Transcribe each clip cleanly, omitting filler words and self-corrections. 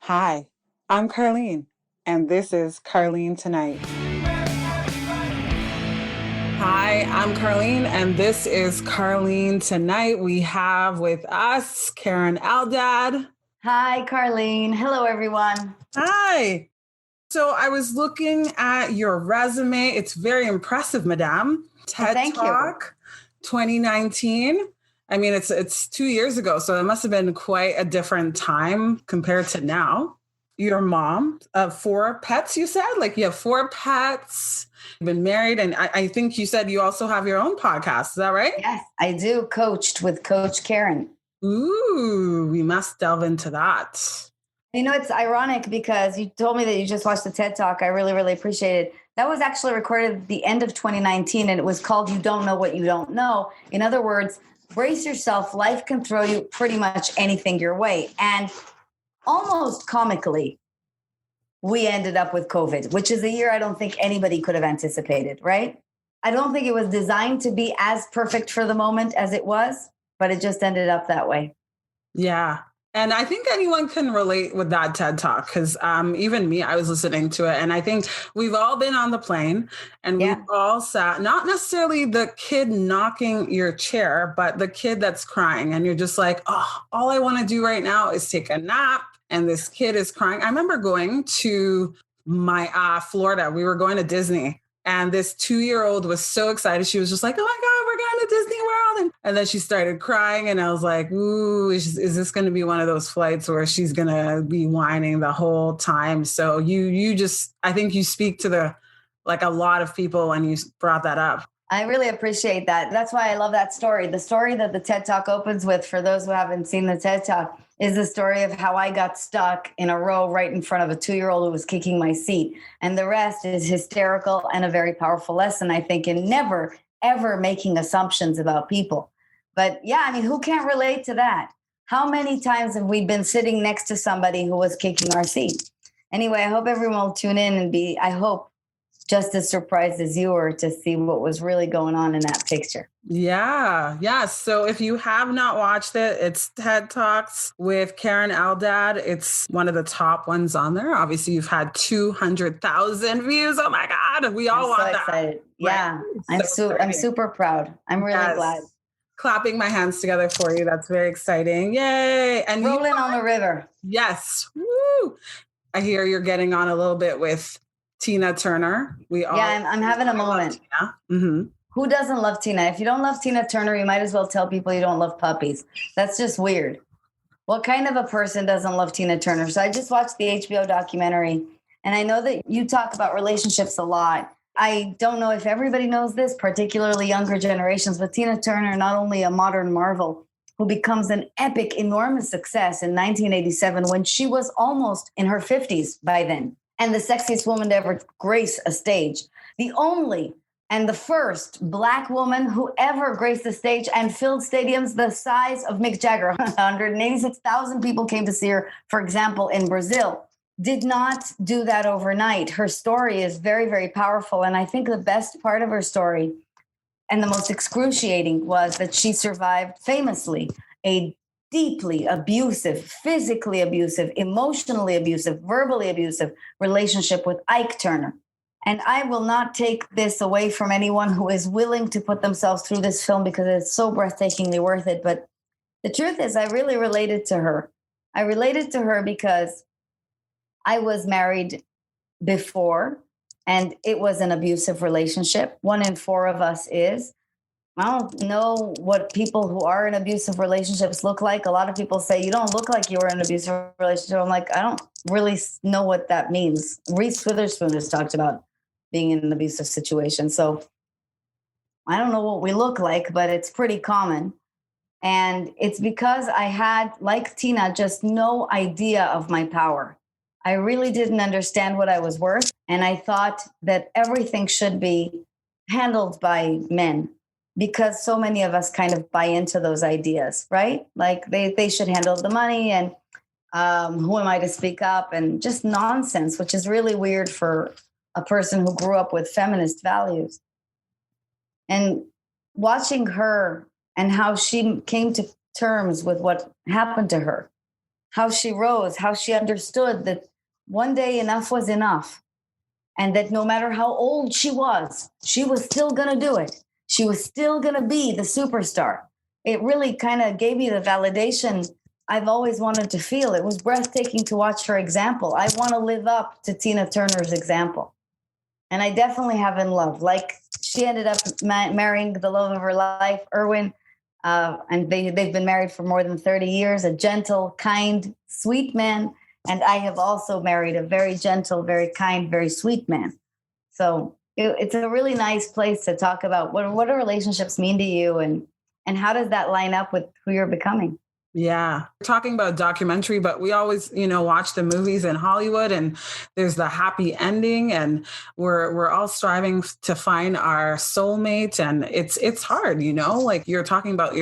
Hi, I'm Carlene, and this is Carlene Tonight. Hi, I'm Carlene, and this is Carlene Tonight. We have with us Keren Eldad. Hi, Carlene. Hello, everyone. Hi. So I was looking at your resume. It's very impressive, Madame. TED thank you. Talk 2019. I mean, it's 2 years ago, so it must have been quite a different time compared to now. Your mom of four pets, you said? Like you have four pets, you've been married, and I think you said you also have your own podcast. Is that right? Yes, I do. Coached with Coach Keren. Ooh, we must delve into that. You know, it's ironic because you told me that you just watched the TED Talk. I really, really appreciate it. That was actually recorded at the end of 2019, and it was called You Don't Know What You Don't Know. In other words, brace yourself. Life can throw you pretty much anything your way. And almost comically, we ended up with COVID, which is a year I don't think anybody could have anticipated, right? I don't think it was designed to be as perfect for the moment as it was, but it just ended up that way. Yeah. And I think anyone can relate with that TED Talk because even me, I was listening to it. And I think we've all been on the plane and we've all sat, not necessarily the kid knocking your chair, but the kid that's crying. And you're just like, oh, all I want to do right now is take a nap. And this kid is crying. I remember going to my Florida. We were going to Disney. And this 2-year-old was so excited. She was just like, oh my God, we're going to Disney World. And then she started crying. And I was like, ooh, is this going to be one of those flights where she's going to be whining the whole time? So you just, I think you speak to a lot of people when you brought that up. I really appreciate that. That's why I love that story. The story that the TED Talk opens with, for those who haven't seen the TED Talk, is the story of how I got stuck in a row right in front of a 2-year-old who was kicking my seat. And the rest is hysterical and a very powerful lesson, I think, in never, ever making assumptions about people. But yeah, I mean, who can't relate to that? How many times have we been sitting next to somebody who was kicking our seat? Anyway, I hope everyone will tune in and be, I hope, just as surprised as you were to see what was really going on in that picture. Yeah. Yes. So if you have not watched it, it's TED Talks with Keren Eldad. It's one of the top ones on there. Obviously, you've had 200,000 views. Oh my God. We all want that. Excited. Yeah. Right? I'm super proud. I'm really glad. Clapping my hands together for you. That's very exciting. Yay. And rolling on the river. Yes. Woo. I hear you're getting on a little bit with Tina Turner. I'm having a moment. Mm-hmm. Who doesn't love Tina? If you don't love Tina Turner, you might as well tell people you don't love puppies. That's just weird. What kind of a person doesn't love Tina Turner? So I just watched the HBO documentary, and I know that you talk about relationships a lot. I don't know if everybody knows this, particularly younger generations, but Tina Turner, not only a modern marvel, who becomes an epic, enormous success in 1987 when she was almost in her 50s by then, and the sexiest woman to ever grace a stage. The only and the first Black woman who ever graced the stage and filled stadiums the size of Mick Jagger. 186,000 people came to see her, for example, in Brazil. Did not do that overnight. Her story is very, very powerful. And I think the best part of her story and the most excruciating was that she survived famously a deeply abusive, physically abusive, emotionally abusive, verbally abusive relationship with Ike Turner. And I will not take this away from anyone who is willing to put themselves through this film because it's so breathtakingly worth it. But the truth is, I really related to her. I related to her because I was married before, and it was an abusive relationship. 1 in 4 of us is. I don't know what people who are in abusive relationships look like. A lot of people say, you don't look like you were in an abusive relationship. I'm like, I don't really know what that means. Reese Witherspoon has talked about being in an abusive situation. So I don't know what we look like, but it's pretty common. And it's because I had, like Tina, just no idea of my power. I really didn't understand what I was worth. And I thought that everything should be handled by men because so many of us kind of buy into those ideas, right? Like they should handle the money and who am I to speak up and just nonsense, which is really weird for a person who grew up with feminist values. And watching her and how she came to terms with what happened to her how she rose, how she understood that one day enough was enough. And that no matter how old she was still going to do it. She was still going to be the superstar. It really kind of gave me the validation I've always wanted to feel. It was breathtaking to watch her example. I want to live up to Tina Turner's example. And I definitely have in love. Like, she ended up marrying the love of her life, Erwin. And they've been married for more than 30 years, a gentle, kind, sweet man. And I have also married a very gentle, very kind, very sweet man. So it's a really nice place to talk about what do relationships mean to you, and how does that line up with who you're becoming? Yeah. We're talking about documentary, but we always, watch the movies in Hollywood and there's the happy ending, and we're all striving to find our soulmate. And it's hard, like you're talking about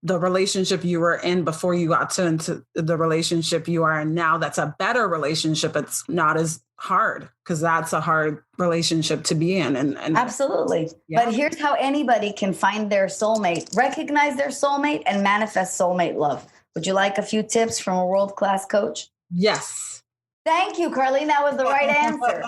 the relationship you were in before you got into the relationship you are in now. That's a better relationship. It's not as hard, because that's a hard relationship to be in. And absolutely. Yeah. But here's how anybody can find their soulmate, recognize their soulmate, and manifest soulmate love. Would you like a few tips from a world-class coach? Yes. Thank you, Carlene. That was the right answer.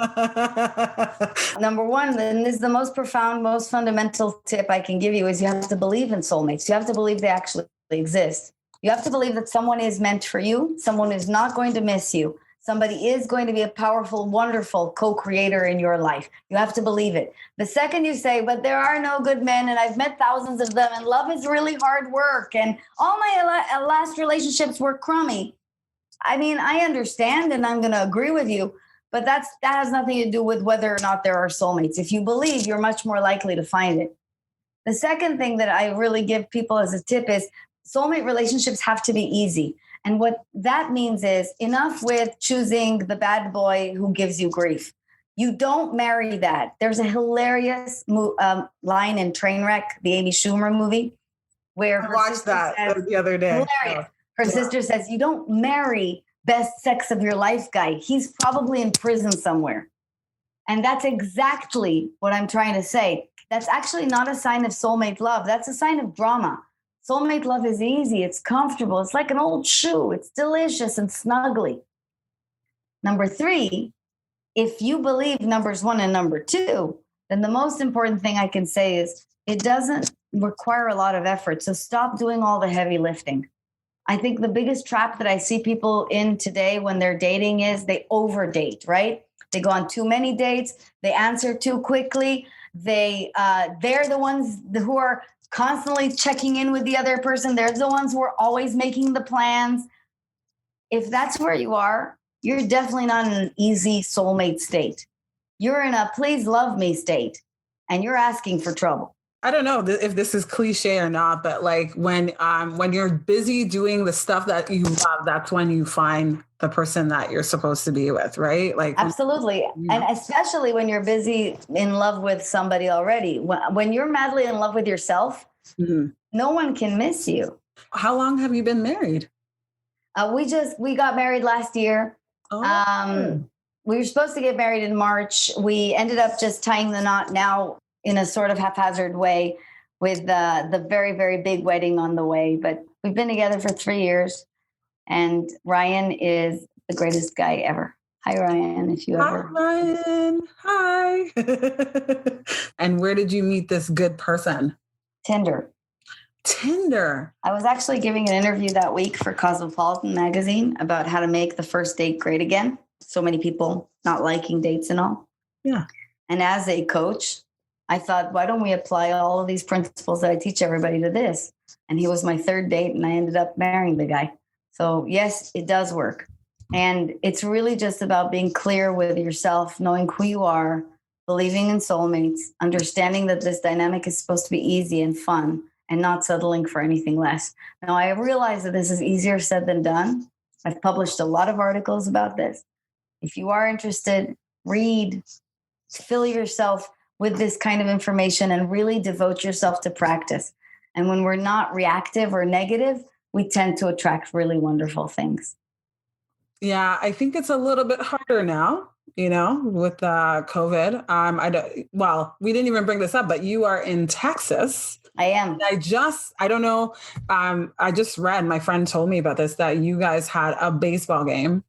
Number one, and this is the most profound, most fundamental tip I can give you, is you have to believe in soulmates. You have to believe they actually exist. You have to believe that someone is meant for you. Someone is not going to miss you. Somebody is going to be a powerful, wonderful co-creator in your life. You have to believe it. The second you say, but there are no good men, and I've met thousands of them, and love is really hard work, and all my last relationships were crummy. I mean, I understand, and I'm going to agree with you, but that has nothing to do with whether or not there are soulmates. If you believe, you're much more likely to find it. The second thing that I really give people as a tip is soulmate relationships have to be easy. And what that means is enough with choosing the bad boy who gives you grief. You don't marry that. There's a hilarious line in Trainwreck, the Amy Schumer movie, where I watched that the other day. Hilarious. Her sister says, you don't marry best sex of your life guy. He's probably in prison somewhere. And that's exactly what I'm trying to say. That's actually not a sign of soulmate love. That's a sign of drama. Soulmate love is easy. It's comfortable. It's like an old shoe. It's delicious and snuggly. Number three, if you believe numbers 1 and number 2, then the most important thing I can say is it doesn't require a lot of effort. So stop doing all the heavy lifting. I think the biggest trap that I see people in today when they're dating is they overdate, right? They go on too many dates. They answer too quickly. They're the ones who are constantly checking in with the other person. They're the ones who are always making the plans. If that's where you are, you're definitely not in an easy soulmate state. You're in a please love me state, and you're asking for trouble. I don't know if this is cliche or not, but like when you're busy doing the stuff that you love, that's when you find the person that you're supposed to be with, right? Like absolutely. And especially when you're busy in love with somebody already. When you're madly in love with yourself, no one can miss you. How long have you been married? We got married last year. Oh. We were supposed to get married in March. We ended up just tying the knot now in a sort of haphazard way with the very, very big wedding on the way. But we've been together for 3 years, and Ryan is the greatest guy ever. Hi, Ryan, if you ever. Hi, Ryan. Hi. And where did you meet this good person? Tinder. I was actually giving an interview that week for Cosmopolitan magazine about how to make the first date great again. So many people not liking dates and all. Yeah. And as a coach, I thought, why don't we apply all of these principles that I teach everybody to this? And he was my third date, and I ended up marrying the guy. So yes, it does work. And it's really just about being clear with yourself, knowing who you are, believing in soulmates, understanding that this dynamic is supposed to be easy and fun, and not settling for anything less. Now, I realize that this is easier said than done. I've published a lot of articles about this. If you are interested, read, fill yourself with this kind of information, and really devote yourself to practice. And when we're not reactive or negative, we tend to attract really wonderful things. Yeah, I think it's a little bit harder now. with COVID. Well, we didn't even bring this up, but you are in Texas. I am. I don't know. I just read, my friend told me about this, that you guys had a baseball game,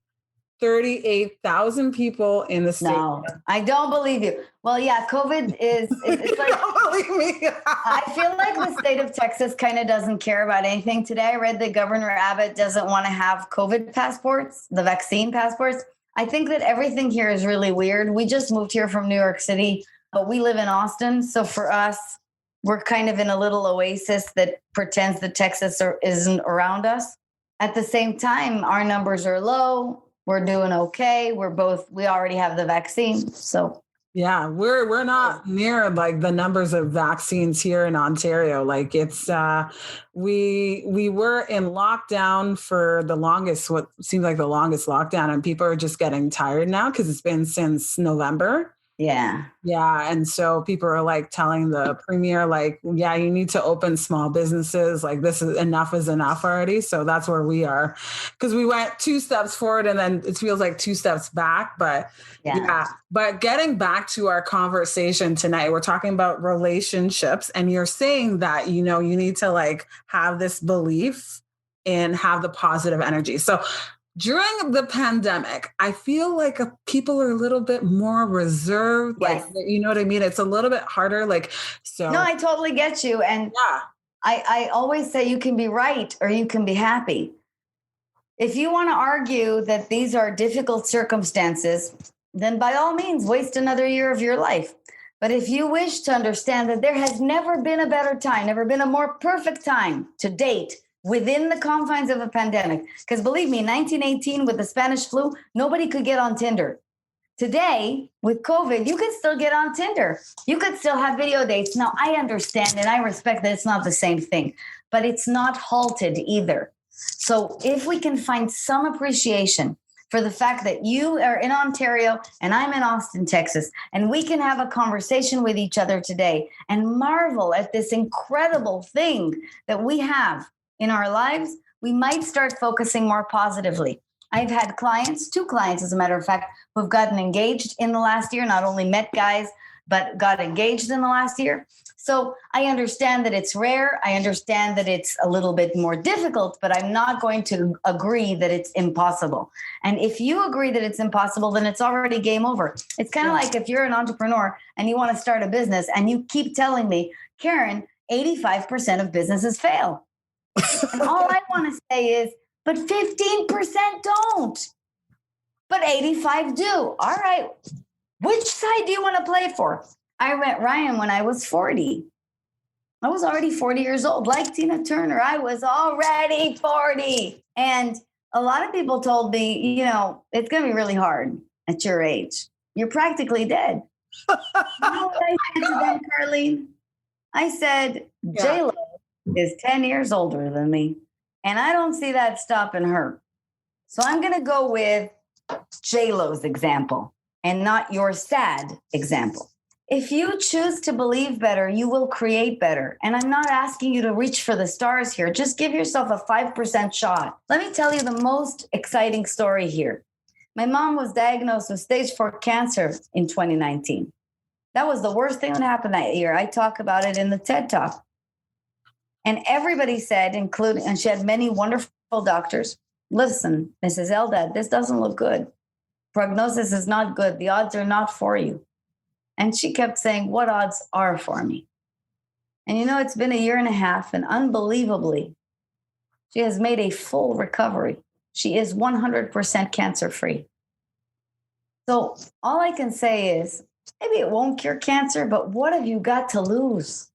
38,000 people in the stadium. No, I don't believe you. Well, yeah, COVID it's like, don't believe me. I feel like the state of Texas kind of doesn't care about anything. Today, I read that Governor Abbott doesn't want to have COVID passports, the vaccine passports. I think that everything here is really weird. We just moved here from New York City, but we live in Austin. So for us, we're kind of in a little oasis that pretends that Texas isn't around us. At the same time, our numbers are low. We're doing okay. We already have the vaccine. So yeah, we're not near like the numbers of vaccines here in Ontario. Like it's we were in lockdown for the longest, what seems like the longest lockdown, and people are just getting tired now because it's been since November. Yeah. Yeah. And so people are like telling the premier, like, yeah, you need to open small businesses. Like this is enough already. So that's where we are, because we went 2 steps forward and then it feels like 2 steps back. But yeah. But getting back to our conversation tonight, we're talking about relationships, and you're saying that, you need to like have this belief and have the positive energy. So during the pandemic, I feel like people are a little bit more reserved. Yes. Like, you know what I mean? It's a little bit harder. Like, so. No, I totally get you. And yeah, I always say you can be right or you can be happy. If you want to argue that these are difficult circumstances, then by all means, waste another year of your life. But if you wish to understand that there has never been a better time, never been a more perfect time to date within the confines of a pandemic. Because believe me, 1918 with the Spanish flu, nobody could get on Tinder. Today, with COVID, you could still get on Tinder. You could still have video dates. Now, I understand and I respect that it's not the same thing, but it's not halted either. So if we can find some appreciation for the fact that you are in Ontario and I'm in Austin, Texas, and we can have a conversation with each other today and marvel at this incredible thing that we have in our lives, we might start focusing more positively. I've had two clients, as a matter of fact, who've gotten engaged in the last year, not only met guys, but got engaged in the last year. So I understand that it's rare. I understand that it's a little bit more difficult, but I'm not going to agree that it's impossible. And if you agree that it's impossible, then it's already game over. It's kind of like if you're an entrepreneur and you want to start a business and you keep telling me, Keren, 85% of businesses fail. And all I want to say is, but 15% don't. But 85 do. All right. Which side do you want to play for? I met Ryan when I was 40. I was already 40 years old. Like Tina Turner, I was already 40. And a lot of people told me, it's going to be really hard at your age. You're practically dead. You know what I said to them, Carlene? I said, J-Lo is 10 years older than me, and I don't see that stopping her. So I'm going to go with J-Lo's example and not your sad example. If you choose to believe better, you will create better. And I'm not asking you to reach for the stars here. Just give yourself a 5% shot. Let me tell you the most exciting story here. My mom was diagnosed with stage 4 cancer in 2019. That was the worst thing that happened that year. I talk about it in the TED Talk. And everybody said, and she had many wonderful doctors, listen, Mrs. Eldad, this doesn't look good. Prognosis is not good. The odds are not for you. And she kept saying, what odds are for me? And it's been a year and a half, and unbelievably, she has made a full recovery. She is 100% cancer-free. So all I can say is, maybe it won't cure cancer, but what have you got to lose?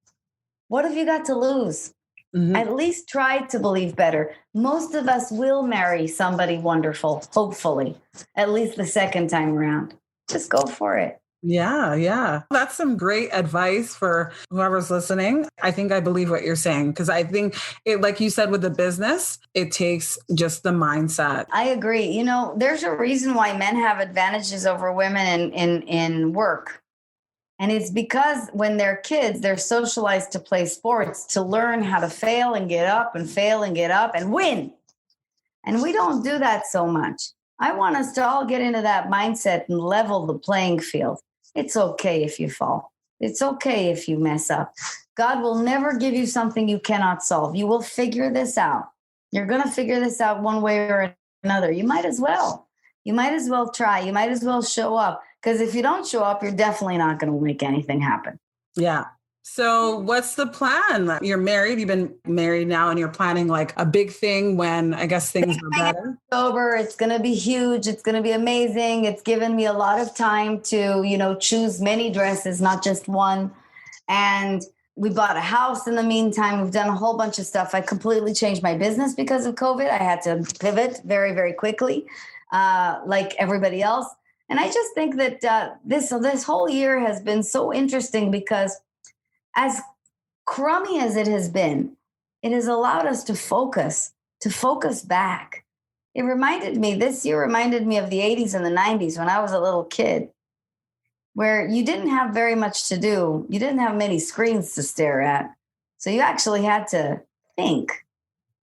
What have you got to lose? Mm-hmm. At least try to believe better. Most of us will marry somebody wonderful, hopefully, at least the second time around. Just go for it. Yeah. That's some great advice for whoever's listening. I think I believe what you're saying, because I think it, like you said, with the business, it takes just the mindset. I agree. There's a reason why men have advantages over women in work. And it's because when they're kids, they're socialized to play sports, to learn how to fail and get up and fail and get up and win. And we don't do that so much. I want us to all get into that mindset and level the playing field. It's okay if you fall. It's okay if you mess up. God will never give you something you cannot solve. You will figure this out. You're going to figure this out one way or another. You might as well. You might as well try. You might as well show up. Because if you don't show up, you're definitely not going to make anything happen. Yeah. So what's the plan? You're married. You've been married now and you're planning like a big thing when I guess things are better. October. It's going to be huge. It's going to be amazing. It's given me a lot of time to, choose many dresses, not just one. And we bought a house in the meantime. We've done a whole bunch of stuff. I completely changed my business because of COVID. I had to pivot very, very quickly, like everybody else. And I just think that this whole year has been so interesting because as crummy as it has been, it has allowed us to focus back. This year reminded me of the 80s and the 90s when I was a little kid, where you didn't have very much to do. You didn't have many screens to stare at. So you actually had to think.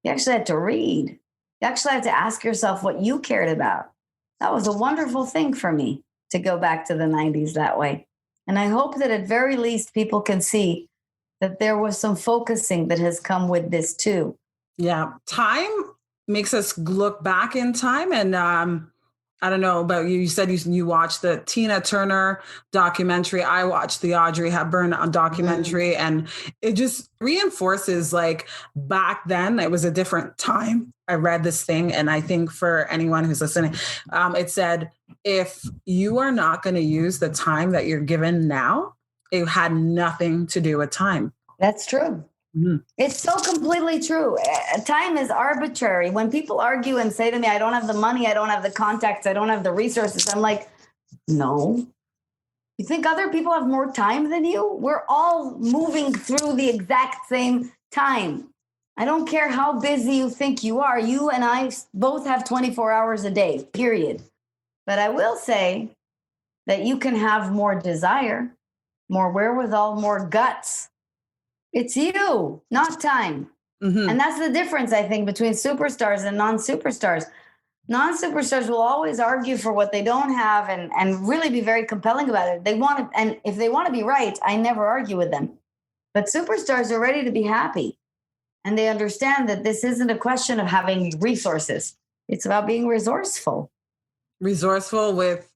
You actually had to read. You actually had to ask yourself what you cared about. That was a wonderful thing for me to go back to the 90s that way. And I hope that at very least people can see that there was some focusing that has come with this too. Yeah. Time makes us look back in time. And I don't know about you. You said you watched the Tina Turner documentary. I watched the Audrey Hepburn documentary, and it just reinforces like back then it was a different time. I read this thing, and I think for anyone who's listening, it said, if you are not going to use the time that you're given now, it had nothing to do with time. That's true. Mm-hmm. It's so completely true. Time is arbitrary. When people argue and say to me, I don't have the money, I don't have the contacts, I don't have the resources, I'm like, no. You think other people have more time than you? We're all moving through the exact same time. I don't care how busy you think you are. You and I both have 24 hours a day, period. But I will say that you can have more desire, more wherewithal, more guts. It's you, not time. Mm-hmm. And that's the difference, I think, between superstars and non-superstars. Non-superstars will always argue for what they don't have and really be very compelling about it. And if they want to be right, I never argue with them. But superstars are ready to be happy. And they understand that this isn't a question of having resources. It's about being resourceful. Resourceful with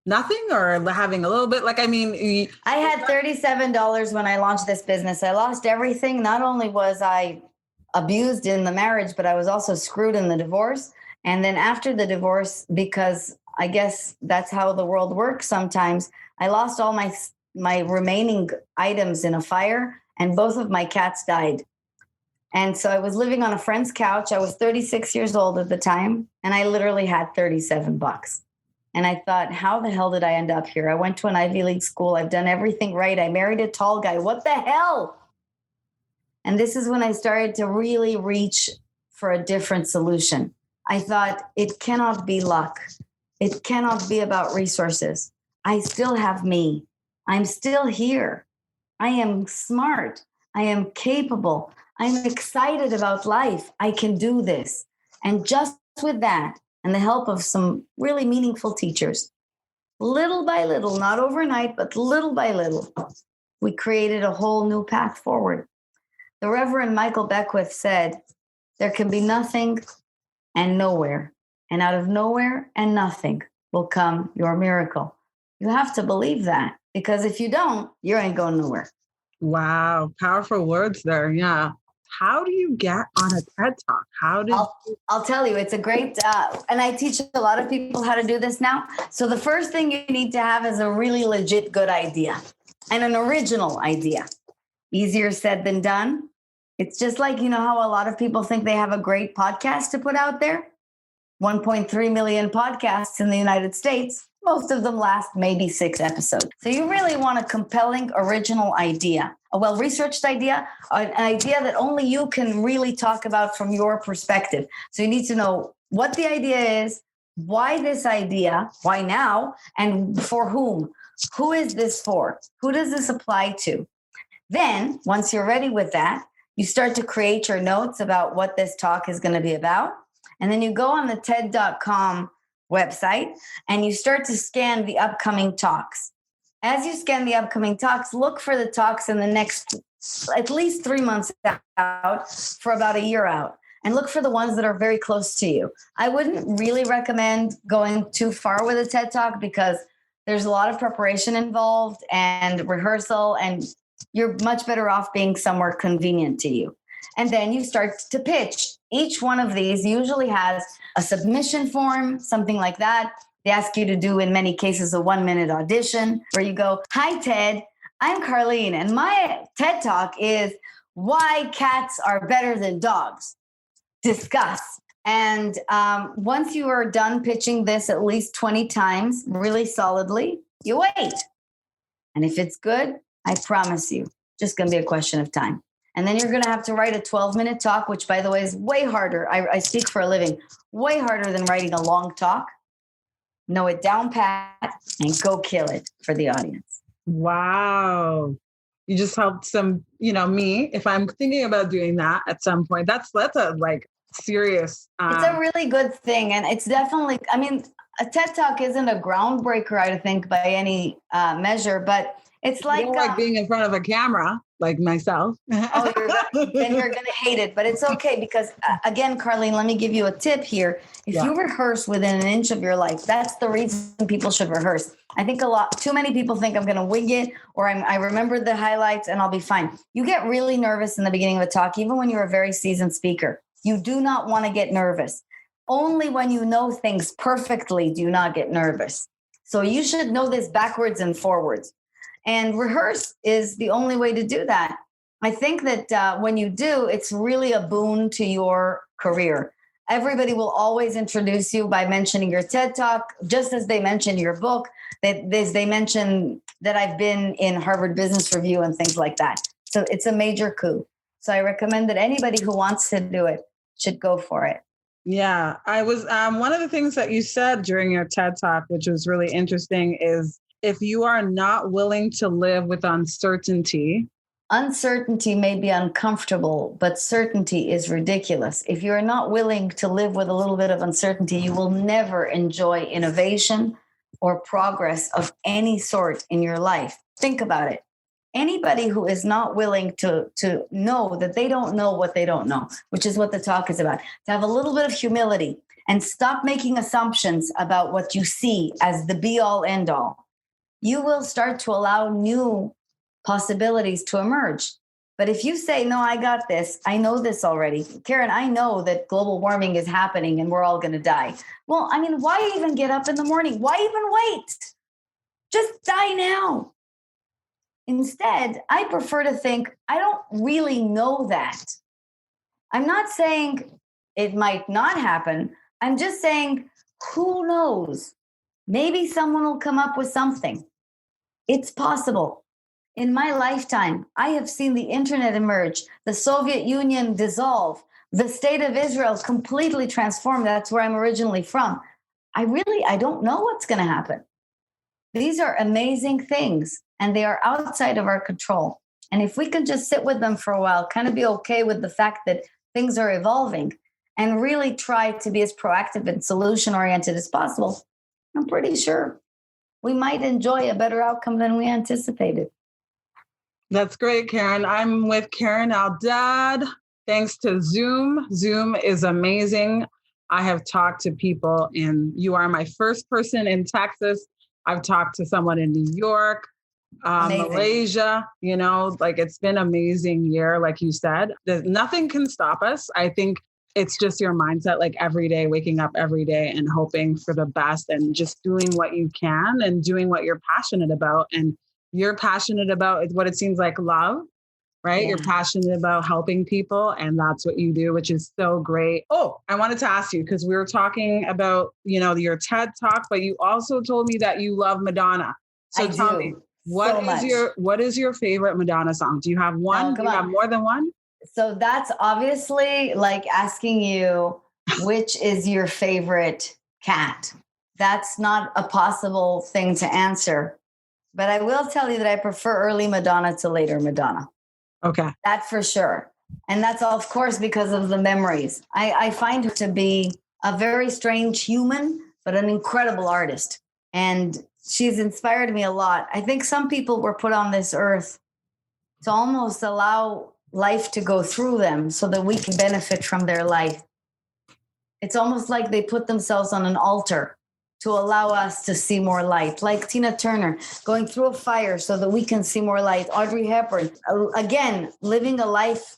nothing or having a little bit? I had $37 when I launched this business. I lost everything. Not only was I abused in the marriage, but I was also screwed in the divorce. And then after the divorce, because I guess that's how the world works sometimes, I lost all my remaining items in a fire, and both of my cats died. And so I was living on a friend's couch. I was 36 years old at the time, and I literally had $37. And I thought, how the hell did I end up here? I went to an Ivy League school. I've done everything right. I married a tall guy. What the hell? And this is when I started to really reach for a different solution. I thought, it cannot be luck. It cannot be about resources. I still have me. I'm still here. I am smart. I am capable. I'm excited about life. I can do this. And just with that, and the help of some really meaningful teachers, little by little, not overnight, but little by little, we created a whole new path forward. The Reverend Michael Beckwith said, there can be nothing and nowhere, and out of nowhere and nothing will come your miracle. You have to believe that, because if you don't, you ain't going nowhere. Wow. Powerful words there. Yeah. How do you get on a TED Talk? I'll tell you, it's a great, and I teach a lot of people how to do this now. So the first thing you need to have is a really legit good idea and an original idea. Easier said than done. It's just like, how a lot of people think they have a great podcast to put out there. 1.3 million podcasts in the United States. Most of them last maybe 6 episodes. So you really want a compelling, original idea, a well-researched idea, an idea that only you can really talk about from your perspective. So you need to know what the idea is, why this idea, why now, and for whom. Who is this for? Who does this apply to? Then, once you're ready with that, you start to create your notes about what this talk is going to be about. And then you go on the TED.com website and you start to scan the upcoming talks. As you scan the upcoming talks, look for the talks in the next at least 3 months out for about a year out, and look for the ones that are very close to you. I wouldn't really recommend going too far with a TED Talk because there's a lot of preparation involved and rehearsal, and you're much better off being somewhere convenient to you. And then you start to pitch. Each one of these usually has a submission form, something like that. They ask you to do, in many cases, a 1-minute audition where you go, "Hi, Ted, I'm Carlene, and my TED Talk is why cats are better than dogs. Discuss." And once you are done pitching this at least 20 times, really solidly, you wait. And if it's good, I promise you, just going to be a question of time. And then you're going to have to write a 12-minute talk, which, by the way, is way harder. I speak for a living, way harder than writing a long talk. Know it down pat and go kill it for the audience. Wow. You just helped me, if I'm thinking about doing that at some point, that's a like serious. It's a really good thing. And it's definitely, a TED Talk isn't a groundbreaker, I think, by any measure, but it's like being in front of a camera, like myself. Then you're going to hate it, but it's okay because, again, Carlene, let me give you a tip here. If you rehearse within an inch of your life, that's the reason people should rehearse. I think too many people think I'm going to wing it, or I remember the highlights and I'll be fine. You get really nervous in the beginning of a talk, even when you're a very seasoned speaker. You do not want to get nervous. Only when you know things perfectly do you not get nervous. So you should know this backwards and forwards. And rehearse is the only way to do that. I think that when you do, it's really a boon to your career. Everybody will always introduce you by mentioning your TED Talk, just as they mention your book, they mention that I've been in Harvard Business Review and things like that. So it's a major coup. So I recommend that anybody who wants to do it should go for it. Yeah, I was one of the things that you said during your TED Talk, which was really interesting, is if you are not willing to live with uncertainty. Uncertainty may be uncomfortable, but certainty is ridiculous. If you're not willing to live with a little bit of uncertainty, you will never enjoy innovation or progress of any sort in your life. Think about it. Anybody who is not willing to know that they don't know what they don't know, which is what the talk is about, to have a little bit of humility and stop making assumptions about what you see as the be-all, end-all, you will start to allow new possibilities to emerge. But if you say, "No, I got this. I know this already. Keren, I know that global warming is happening and we're all going to die." Well, why even get up in the morning? Why even wait? Just die now. Instead, I prefer to think, I don't really know that. I'm not saying it might not happen. I'm just saying, who knows? Maybe someone will come up with something. It's possible. In my lifetime, I have seen the internet emerge, the Soviet Union dissolve, the state of Israel completely transform. That's where I'm originally from. I don't know what's going to happen. These are amazing things, and they are outside of our control. And if we can just sit with them for a while, kind of be okay with the fact that things are evolving, and really try to be as proactive and solution-oriented as possible, I'm pretty sure we might enjoy a better outcome than we anticipated. That's great, Keren. I'm with Keren Eldad. Thanks to Zoom. Zoom is amazing. I have talked to people you are my first person in Texas. I've talked to someone in New York, Malaysia, it's been an amazing year. Like you said, nothing can stop us. I think it's just your mindset, like every day, waking up every day and hoping for the best and just doing what you can and doing what you're passionate about. And you're passionate about what it seems like love, right? Yeah. You're passionate about helping people, and that's what you do, which is so great. Oh, I wanted to ask you, because we were talking about, your TED Talk, but you also told me that you love Madonna. So tell me, what is your favorite Madonna song? Do you have one? Do you have more than one? So that's obviously like asking you, which is your favorite cat? That's not a possible thing to answer. But I will tell you that I prefer early Madonna to later Madonna. Okay. That for sure. And that's, of course, because of the memories. I find her to be a very strange human but an incredible artist. And she's inspired me a lot. I think some people were put on this earth to almost allow life to go through them so that we can benefit from their life. It's almost like they put themselves on an altar to allow us to see more light. Like Tina Turner going through a fire so that we can see more light. Audrey Hepburn, again, living a life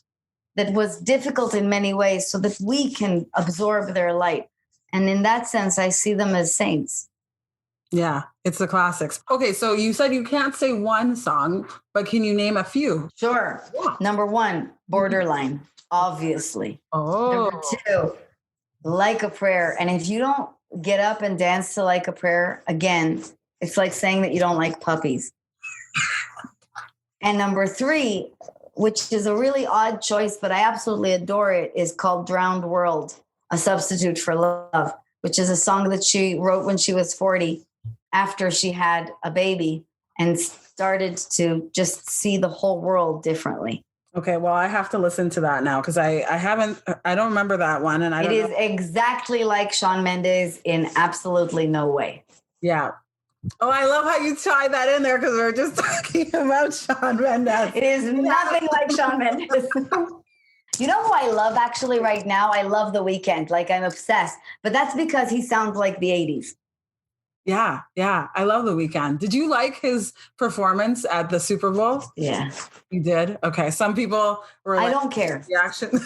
that was difficult in many ways so that we can absorb their light. And in that sense, I see them as saints. Yeah, it's the classics. Okay, so you said you can't say one song, but can you name a few? Sure. Yeah. Number 1, Borderline, obviously. Oh. Number 2, Like a Prayer. And if you don't get up and dance to Like a Prayer, again, it's like saying that you don't like puppies. And number 3, which is a really odd choice, but I absolutely adore it, is called Drowned World, A Substitute for Love, which is a song that she wrote when she was 40 after she had a baby and started to just see the whole world differently. Okay, well, I have to listen to that now because I don't remember that one. And it is exactly like Shawn Mendes in absolutely no way. Yeah. Oh, I love how you tie that in there because we're just talking about Shawn Mendes. It is nothing like Shawn Mendes. You know who I love actually right now? I love The Weeknd. Like, I'm obsessed. But that's because he sounds like the 80s. Yeah, yeah. I love The Weeknd. Did you like his performance at the Super Bowl? Yeah. You did? Okay. Some people were I don't care. Reaction.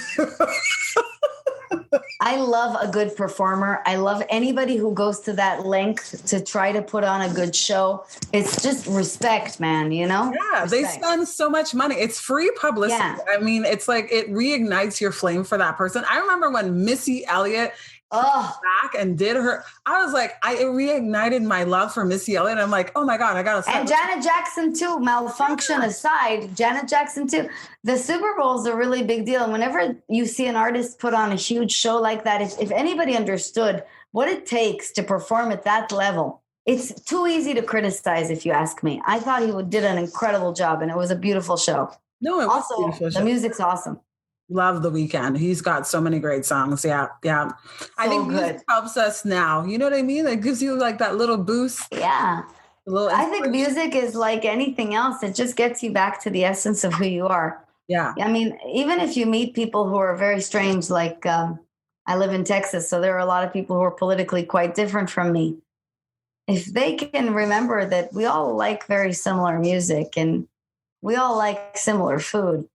I love a good performer. I love anybody who goes to that length to try to put on a good show. It's just respect, man, you know? Yeah, respect. They spend so much money. It's free publicity. Yeah. I mean, it's like it reignites your flame for that person. I remember when Missy Elliott back and did her, I was like, it reignited my love for Missy Elliott. I'm like, oh my God, I gotta. And Janet Jackson too. Malfunction aside, Janet Jackson too. The Super Bowl is a really big deal. And whenever you see an artist put on a huge show like that, if anybody understood what it takes to perform at that level, it's too easy to criticize. If you ask me, I thought he did an incredible job, and it was a beautiful show. No, it was also a beautiful show. The music's awesome. Love The Weeknd. He's got so many great songs. Yeah, yeah. So I think music helps us now. You know what I mean? It gives you like that little boost. Yeah. I think music is like anything else. It just gets you back to the essence of who you are. Yeah. I mean, even if you meet people who are very strange, like I live in Texas, so there are a lot of people who are politically quite different from me. If they can remember that we all like very similar music and we all like similar food,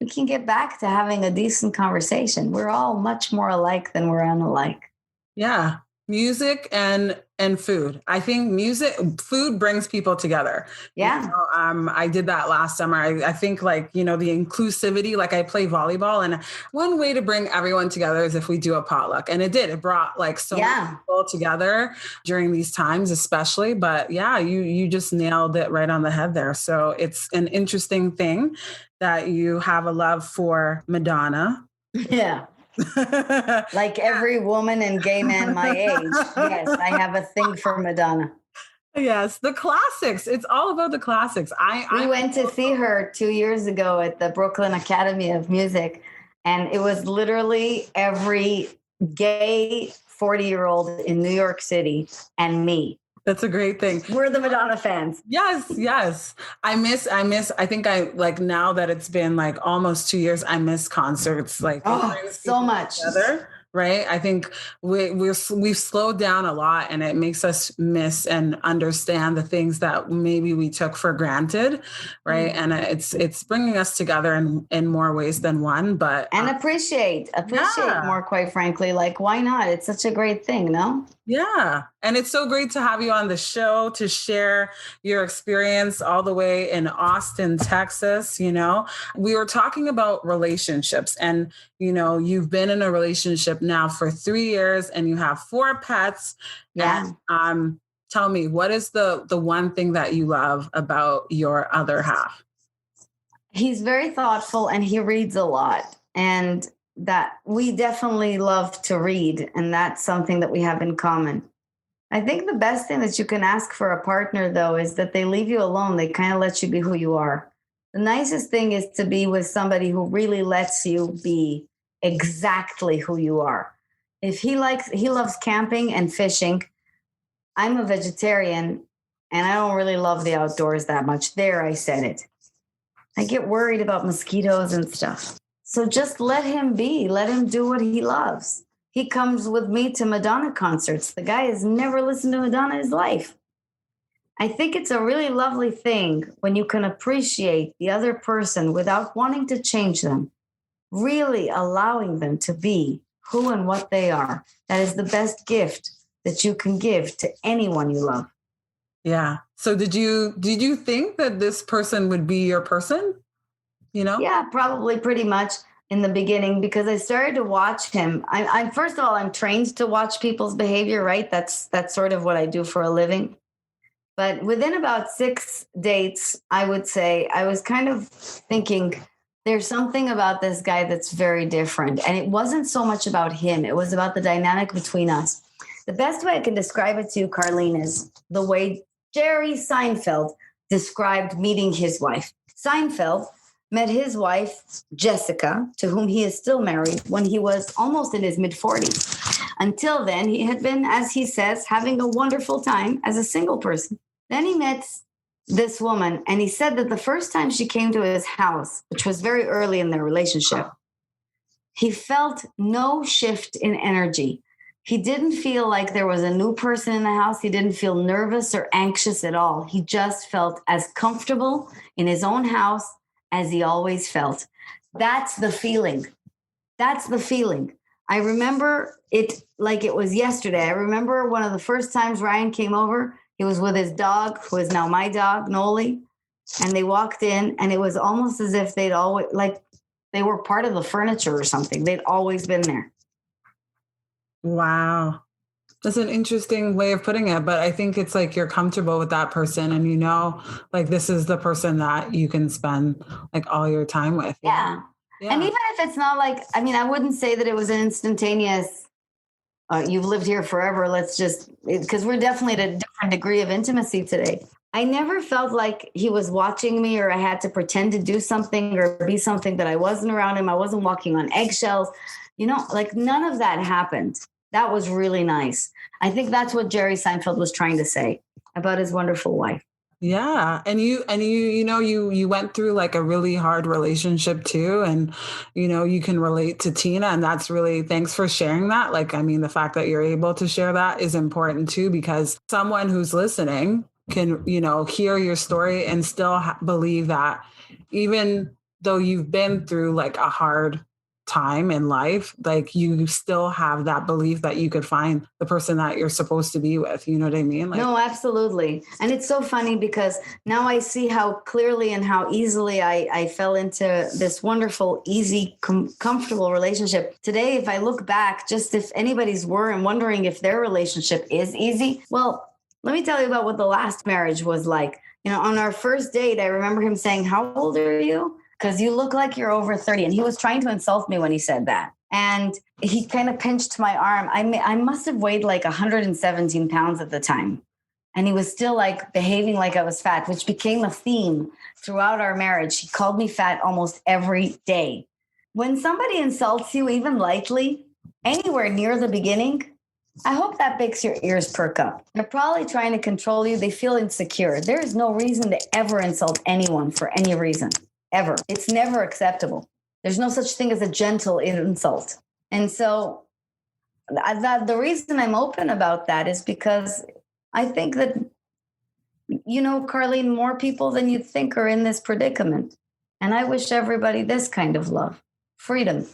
we can get back to having a decent conversation. We're all much more alike than we're unalike. Yeah. Music and food. I think food brings people together. Yeah. You know, I did that last summer. I think like, you know, the inclusivity, like I play volleyball, and one way to bring everyone together is if we do a potluck. And it did. It brought like so many people together during these times, especially. But yeah, you just nailed it right on the head there. So it's an interesting thing that you have a love for Madonna. Yeah. Like every woman and gay man my age. Yes, I have a thing for Madonna. Yes, the classics. It's all about the classics. We went to see her 2 years ago at the Brooklyn Academy of Music, and it was literally every gay 40-year-old in New York City and me. That's a great thing. We're the Madonna fans. Yes, yes. I think I like now that it's been like almost 2 years, I miss concerts like so much. Together, right? I think we've slowed down a lot, and it makes us miss and understand the things that maybe we took for granted, right? Mm-hmm. And it's bringing us together in more ways than one, but appreciate more, quite frankly. Like, why not? It's such a great thing, no? Yeah. And it's so great to have you on the show to share your experience all the way in Austin, Texas. You know, we were talking about relationships, and, you know, you've been in a relationship now for 3 years and you have 4 pets. Yeah. And tell me, what is the one thing that you love about your other half? He's very thoughtful and he reads a lot. And that we definitely love to read, and that's something that we have in common. I think the best thing that you can ask for a partner, though, is that they leave you alone. They kind of let you be who you are. The nicest thing is to be with somebody who really lets you be exactly who you are. If he loves camping and fishing. I'm a vegetarian and I don't really love the outdoors that much. There, I said it. I get worried about mosquitoes and stuff. So just let him be. Let him do what he loves. He comes with me to Madonna concerts. The guy has never listened to Madonna in his life. I think it's a really lovely thing when you can appreciate the other person without wanting to change them, really allowing them to be who and what they are. That is the best gift that you can give to anyone you love. Yeah. So did you think that this person would be your person? Yeah, probably pretty much in the beginning, because I started to watch him. I'm first of all, I'm trained to watch people's behavior, right? That's sort of what I do for a living. But within about 6 dates, I would say I was kind of thinking there's something about this guy that's very different. And it wasn't so much about him. It was about the dynamic between us. The best way I can describe it to you, Carlene, is the way Jerry Seinfeld described meeting his wife. Seinfeld met his wife, Jessica, to whom he is still married, when he was almost in his mid-40s. Until then, he had been, as he says, having a wonderful time as a single person. Then he met this woman, and he said that the first time she came to his house, which was very early in their relationship, he felt no shift in energy. He didn't feel like there was a new person in the house. He didn't feel nervous or anxious at all. He just felt as comfortable in his own house as he always felt. That's the feeling. That's the feeling. I remember it like it was yesterday. I remember one of the first times Ryan came over. He was with his dog, who is now my dog, Noli. And they walked in, and it was almost as if they'd always, like they were part of the furniture or something. They'd always been there. Wow. That's an interesting way of putting it, but I think it's like you're comfortable with that person and like this is the person that you can spend like all your time with. Yeah. And even if it's not like, I wouldn't say that it was an instantaneous, you've lived here forever, because we're definitely at a different degree of intimacy today. I never felt like he was watching me or I had to pretend to do something or be something that I wasn't around him. I wasn't walking on eggshells. Like none of that happened. That was really nice. I think that's what Jerry Seinfeld was trying to say about his wonderful wife. Yeah. And you went through like a really hard relationship too. And, you can relate to Tina, and that's really, thanks for sharing that. Like, the fact that you're able to share that is important too, because someone who's listening can, hear your story and still believe that even though you've been through like a hard time in life, like you still have that belief that you could find the person that you're supposed to be with. You know what I mean? Like, no, absolutely. And it's so funny because now I see how clearly and how easily I fell into this wonderful, easy, comfortable relationship. Today, if I look back, just if anybody's wondering if their relationship is easy, well, let me tell you about what the last marriage was like. On our first date, I remember him saying, "How old are you? Because you look like you're over 30. And he was trying to insult me when he said that. And he kind of pinched my arm. I must have weighed like 117 pounds at the time. And he was still like behaving like I was fat, which became a theme throughout our marriage. He called me fat almost every day. When somebody insults you, even lightly, anywhere near the beginning, I hope that makes your ears perk up. They're probably trying to control you. They feel insecure. There is no reason to ever insult anyone for any reason. Ever. It's never acceptable. There's no such thing as a gentle insult. And so the reason I'm open about that is because I think that, Carlene, more people than you think are in this predicament. And I wish everybody this kind of love, freedom.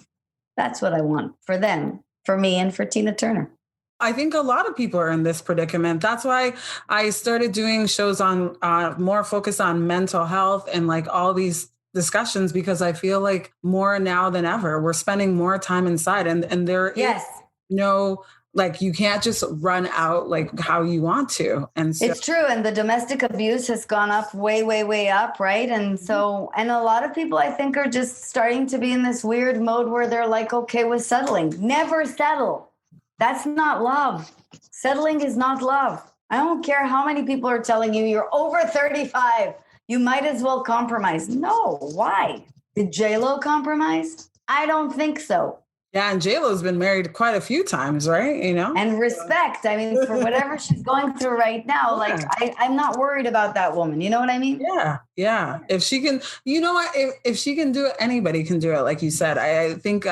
That's what I want for them, for me, and for Tina Turner. I think a lot of people are in this predicament. That's why I started doing shows on more focus on mental health and like all these discussions, because I feel like more now than ever, we're spending more time inside and there is no, like, you can't just run out like how you want to. And so, it's true. And the domestic abuse has gone up way, way, way up. Right. And so, and a lot of people I think are just starting to be in this weird mode where they're like, okay with settling. Never settle. That's not love. Settling is not love. I don't care how many people are telling you you're over 35. You might as well compromise. No, why? Did J-Lo compromise? I don't think so. Yeah, and J-Lo's been married quite a few times, right? You know? And respect. I mean, for whatever she's going through right now, like I'm not worried about that woman. You know what I mean? Yeah, yeah. If she can, you know what? If she can do it, anybody can do it. Like you said, I think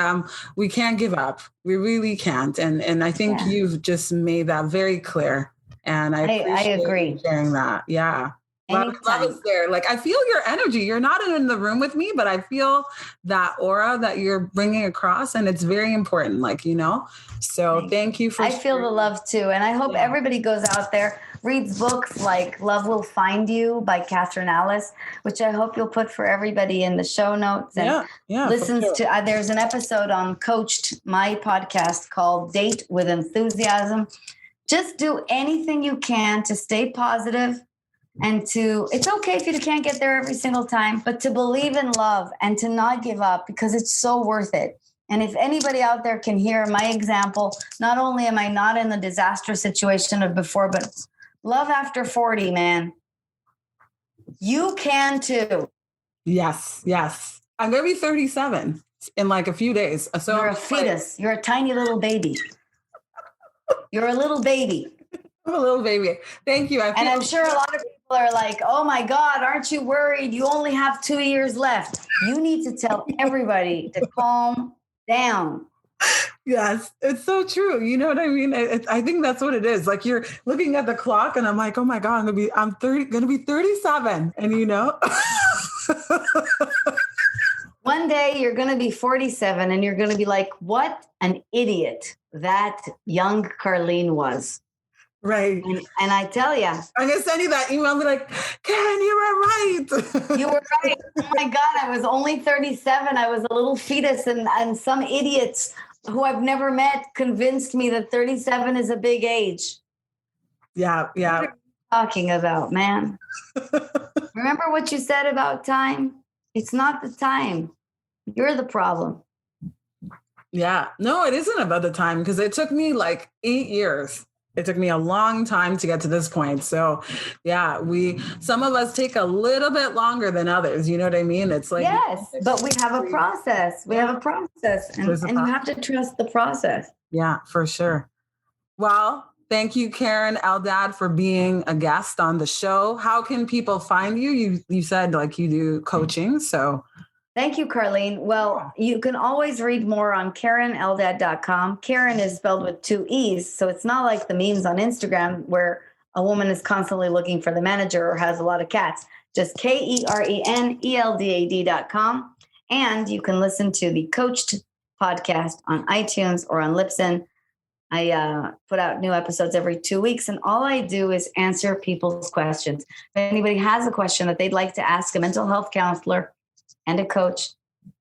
we can't give up. We really can't. And I think you've just made that very clear. And I agree. You sharing that. Yeah. Love is there. Like I feel your energy. You're not in the room with me, but I feel that aura that you're bringing across, and it's very important. Like So thank you for. I feel the love too, and I hope everybody goes out there, reads books like "Love Will Find You" by Catherine Alice, which I hope you'll put for everybody in the show notes, and listens to. There's an episode on Coached, my podcast called "Date with Enthusiasm." Just do anything you can to stay positive. And it's okay if you can't get there every single time, but to believe in love and to not give up because it's so worth it. And if anybody out there can hear my example, not only am I not in the disastrous situation of before, but love after 40, man. You can too. Yes, yes. I'm going to be 37 in like a few days. So you're a fetus. You're a tiny little baby. You're a little baby. I'm a little baby. Thank you. And I'm sure a lot of people are like, oh my God, aren't you worried? You only have 2 years left. You need to tell everybody to calm down. Yes, it's so true. You know what I mean? I think that's what it is. Like you're looking at the clock and I'm like, oh my God, I'm going to be 37. And one day you're going to be 47 and you're going to be like, what an idiot that young Carlene was. Right. And I tell you, I'm going to send you that email. I'll be like, Karen, you were right. You were right. Oh my God, I was only 37. I was a little fetus and some idiots who I've never met convinced me that 37 is a big age. Yeah. Yeah. What are you talking about, man? Remember what you said about time? It's not the time. You're the problem. Yeah. No, it isn't about the time because it took me like 8 years. It took me a long time to get to this point. So yeah, some of us take a little bit longer than others. You know what I mean? It's like, yes, but we have a process. We have a process and you have to trust the process. Yeah, for sure. Well, thank you, Keren Eldad, for being a guest on the show. How can people find you? You said like you do coaching, so. Thank you, Carlene. Well, you can always read more on KerenEldad.com. Keren is spelled with 2 E's, so it's not like the memes on Instagram where a woman is constantly looking for the manager or has a lot of cats. Just KerenEldad.com. And you can listen to the Coached podcast on iTunes or on Libsyn. I put out new episodes every 2 weeks, and all I do is answer people's questions. If anybody has a question that they'd like to ask a mental health counselor and a coach,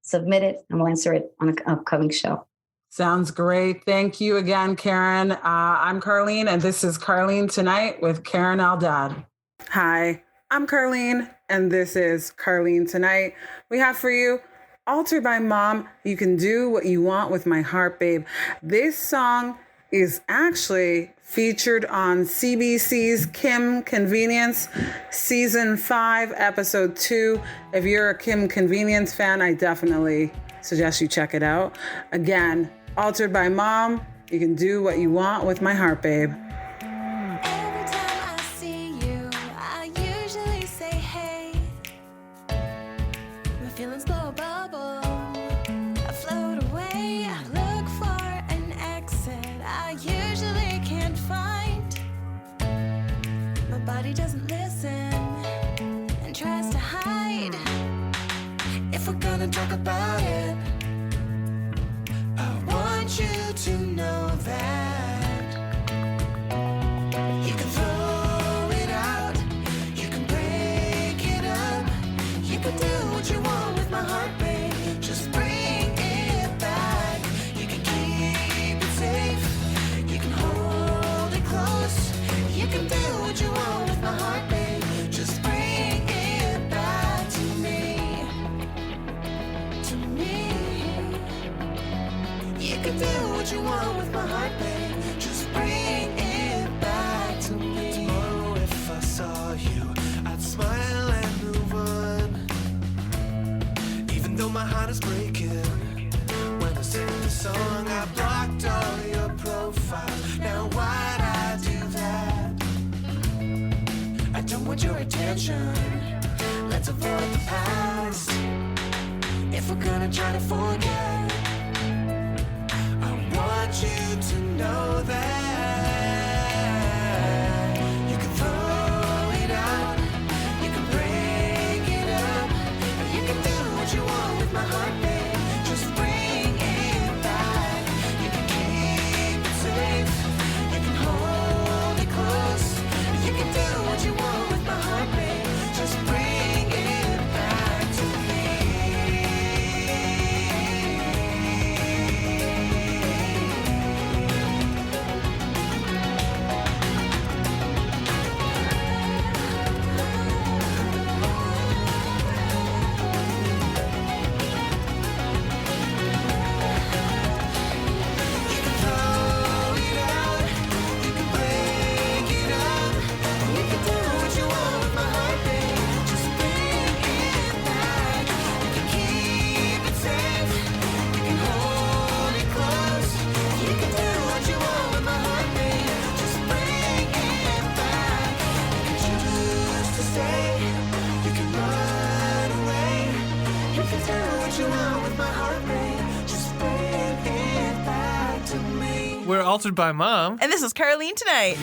submit it and we'll answer it on an upcoming show. Sounds great. Thank you again, Keren. I'm Carlene, and this is Carlene Tonight with Keren Eldad. Hi, I'm Carlene, and this is Carlene Tonight. We have for you Altered by Mom. You can do what you want with my heart, babe. This song is actually featured on CBC's Kim Convenience, Season 5, Episode 2. If you're a Kim Convenience fan, I definitely suggest you check it out. Again, Altered by Mom, you can do what you want with my heart, babe. Every time I see you, I usually say, hey. My feelings blow a bubble. I float away, I look for an exit I usually can't find. My body doesn't listen and tries to hide. If we're gonna talk about it, I want you to know that you can throw it out, you can break it up, you can do what you want with my heart, babe. Just bring it back. You can keep it safe, you can hold it close, you can do what you want with my heart, babe. Just bring it back to me, to me. You can do what you want with my heart, babe. Just bring it back to me. Tomorrow if I saw you, I'd smile and move on. Even though my heart is breaking, when I sing the song want your attention. Let's avoid the past. If we're gonna try to forget, I want you to know that you can throw it out, you can break it up, and you can do what you want with my heart, babe. Just bring it back. You can keep it safe, you can hold it close, you can do what you want with my heart, babe. Just bring it back to me. You can throw it out, you can break it up, and you can do what you want with my heart, babe. Just bring it back. You can keep it safe, you can hold it close, you can do what you want with my heart, babe. Just bring it back. You can choose to stay, you can run away, you can do what you want with my heart, babe. Just bring it back to me. We're Altered by Mom. And this is Caroline tonight.